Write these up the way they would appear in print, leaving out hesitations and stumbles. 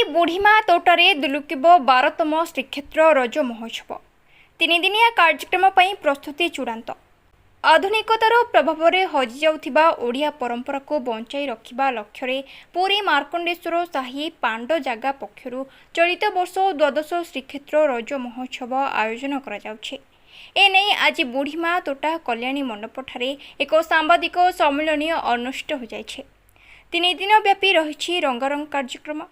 बुढ़ीमा तोटारे दुलुकिब 12तम श्रीक्षेत्र रज महोत्सव 3 दिनिया कार्यक्रम पर प्रस्तुति चूड़ांत। आधुनिकतार प्रभाव में हजि जाउथिबा ओडिया परंपरा को बंचाई रखिबा लक्ष्य पुरी मार्कंडेश्वर साही पांड जागा पक्षरु चलित वर्ष द्वादश श्रीक्षेत्र रज महोत्सव आयोजन करा जाउछे। एने आज बुढ़ीमा तोटा कल्याणी मंडपठारे एक सांबादिक सम्मेलन अनुष्ठित हो जाइछे। 3 दिन व्यापी रही रंगारंग कार्यक्रम।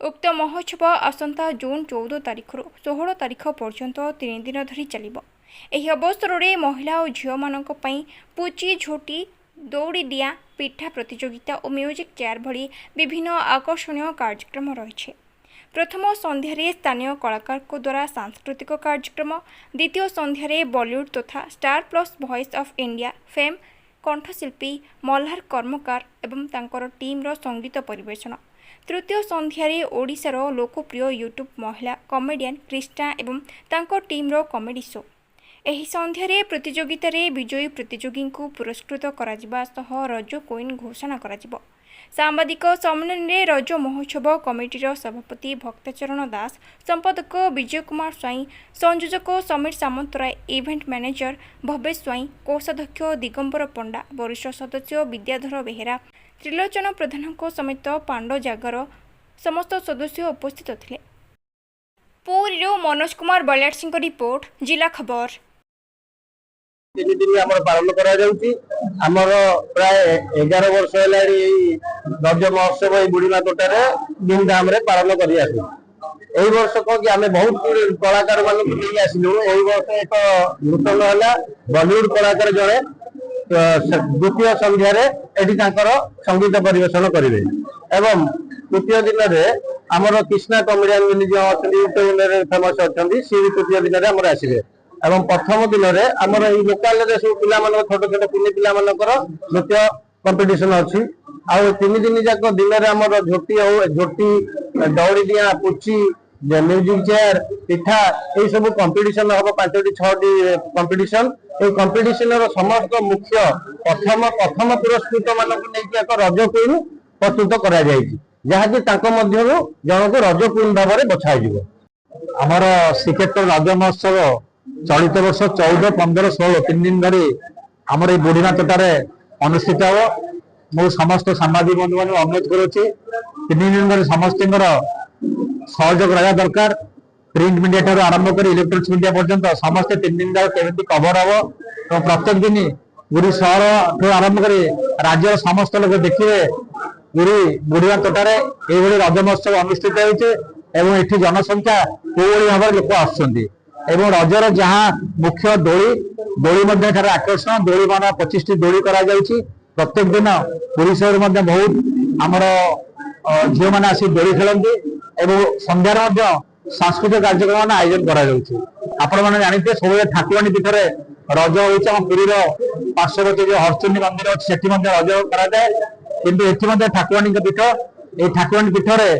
उक्त महोत्सव आसंता जून 14 तारिख 16 तारिख पर्यंत 3 दिन धरी चलिबो। एही अवसर में महिला और झील मानक पई पुची झोटी दौड़ी डिया पिठा प्रतियोगिता और म्यूजिक चेयर भली विभिन्न आकर्षणीय कार्यक्रम रही। प्रथम संध्यारे स्थानीय कलाकार द्वारा सांस्कृतिक कार्यक्रम, द्वितीय संध्यारे बॉलीवुड तथा Star Plus Voice of India fame कंठशिल्पी मल्हार कर्मकार एवं तांकर टीम रो संगीत परिवेषण, तृतीय संध्यारे ओडिशार लोकप्रिय यूट्यूब महिला कमेडियन कृष्णा एवं तांको टीम रो कॉमेडी शो। एही संध्यारे प्रतियोगिता रे विजयी प्रतियोगी को पुरस्कृत कराजिबा सह रज क्वीन घोषणा कराजिबो। सांबादिक सम्मेलन में रज महोत्सव कमिटीर सभापति भक्तचरण दास, संपादक विजय कुमार स्वाई, संयोजक समीर सामंतराय, इवेंट मैनेजर भवेश स्वाई, कोषाध्यक्ष दिगंबर पंडा, वरिष्ठ सदस्य विद्याधर बेहेरा, त्रिलोचन प्रधान समेत पांड जागर समस्त सदस्य उपस्थित थे। पुरी मनोज कुमार बलियार सिंह रिपोर्ट, जिला खबर। 3 दिन पालन प्राय 11 वर्ष रज महोत्सव बुढ़ीमा तोटार धूमधाम पालन कर वर्ष कौन कि आम बहुत कलाकार मान आसलु। वर्ष एक नूतन है बॉलीवुड कलाकार जड़े द्वितीय संध्यार संगीत परिवेशन करेंगे एवं तृतीय दिन में आमर कृष्णा कमेडियन जो फेमस अच्छा सी तृतीय दिन में आसवे एवं प्रथम दिन में आमर लोकाल सब पिला छोट छोट कुनी पिला नृत्य कंपिटिशन अच्छी। आउ 3 दिन जाक दिन में आमर झोटी झोटी दौड़ी डिया पुची म्यूजिक चेयर पिठा ये सब कंपिटिशन हम 5टी 6टी कंपिटिशन। ये कंपिटिशन समस्त मुख्य प्रथम पुरस्कृत मानक एक रज क्वीन प्रस्तुत करा जहाँकि जनक रज क्वीन भाव में बछाई। आमर श्रीक्षेत्र रज महोत्सव चलित वर्ष 14, 15, 16 3 दिन धरी आमर बुढ़ीमा तोटार अनुष्ठित हो। मु समस्त सामाजिक बंधु मान अनुरोध करुच्ची 3 दिन धरी समस्त सहयोग रहा दरकार। प्रिंट मीडिया ठार आरंभ कर इलेक्ट्रोनिक्स मीडिया पर्यंत समस्त 3 दिन केमी कभर हम और प्रत्येक दिन पुरी सहर आरंभ कर राज्य समस्त लोग देखिए पुरी बुढ़ीमा तोटार ये रज महोत्सव अनुष्ठित होती जनसंख्या कौन भाव में लोक आसुच्च एवं रजर जहाँ मुख्य दोली आकर्षण दोली मान 25टी दोली करा प्रत्येक दिन पुरी शहर बहुत आमर झील मैंने आसी दोली खेलती एवं संध्यार सांस्कृतिक कार्यक्रम आयोजन कर जानते सब ठाकुराणी पीठ में रज हो पुरी पार्श्ववर्ती जो हरचंडी मंदिर अच्छी से रज कराए कि ठाकुराणी पीठ ये ठाकुराणी पीठ में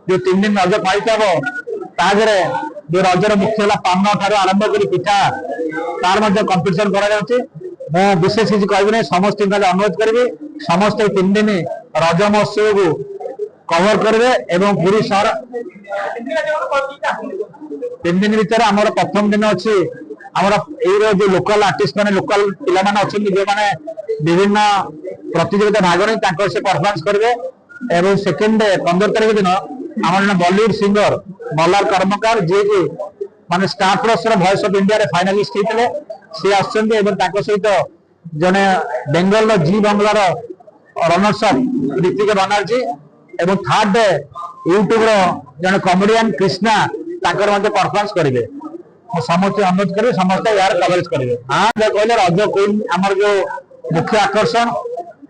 जो 3 दिन रज पालित हम ताजरे जो रजर मुख्य है पान ठार आरंभ कर पिठा तार कंपिटिशन कर विशेष किसी कह समस्त अनुरोध करी समस्त 3 दिन रज महोत्सव को कवर करेंगे एवं पूरी शहर 3 दिन भीतर आमर प्रथम दिन अच्छी आमर जो लोकल आर्टिस्ट मैंने लोकल पिला अच्छा जो मैंने विभिन्न प्रतियोगिता भाग नहीं से परफॉर्मेंस करेंगे। सेकेंड 15 तारीख दिन आम बॉलीवुड सिंगर मल्हार कर्मकार जी की माने star Plus Voice of India रे फाइनालिस्ट होते सी सहित जने बेंगल जी बंगलार रनर्स अप ऋतिका बनर्जी एवं थर्ड यूट्यूब जने कॉमेडियन कृष्णा परफॉर्मेंस करेंगे। समस्त अनुरोध करेंगे समस्त यार कवरेज करेंगे। हाँ कहले रज क्वीन आमर जो मुख्य आकर्षण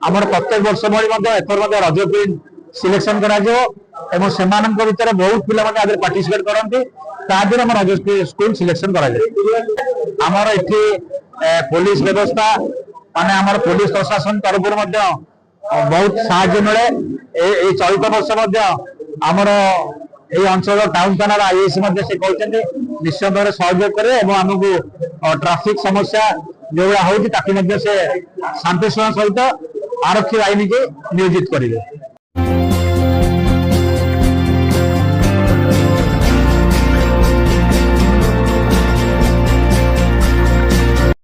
आमर प्रत्येक वर्ष भाई एथर रज क्वीन सिलेक्शन करा एवं से भीतर बहुत पिला पार्टिसिपेट करते रज क्वीन सिलेक्शन आमर ये पुलिस व्यवस्था माने आमर पुलिस प्रशासन तरफ बहुत साहाय्य मिले। चलित वर्ष आमर ये अंचल टाउन थाना आईएस से कहते निश्चित भाव सहयोग करे आमको ट्राफिक समस्या जो होती शांति सहित आरक्षी बाहिनी के नियोजित करेंगे।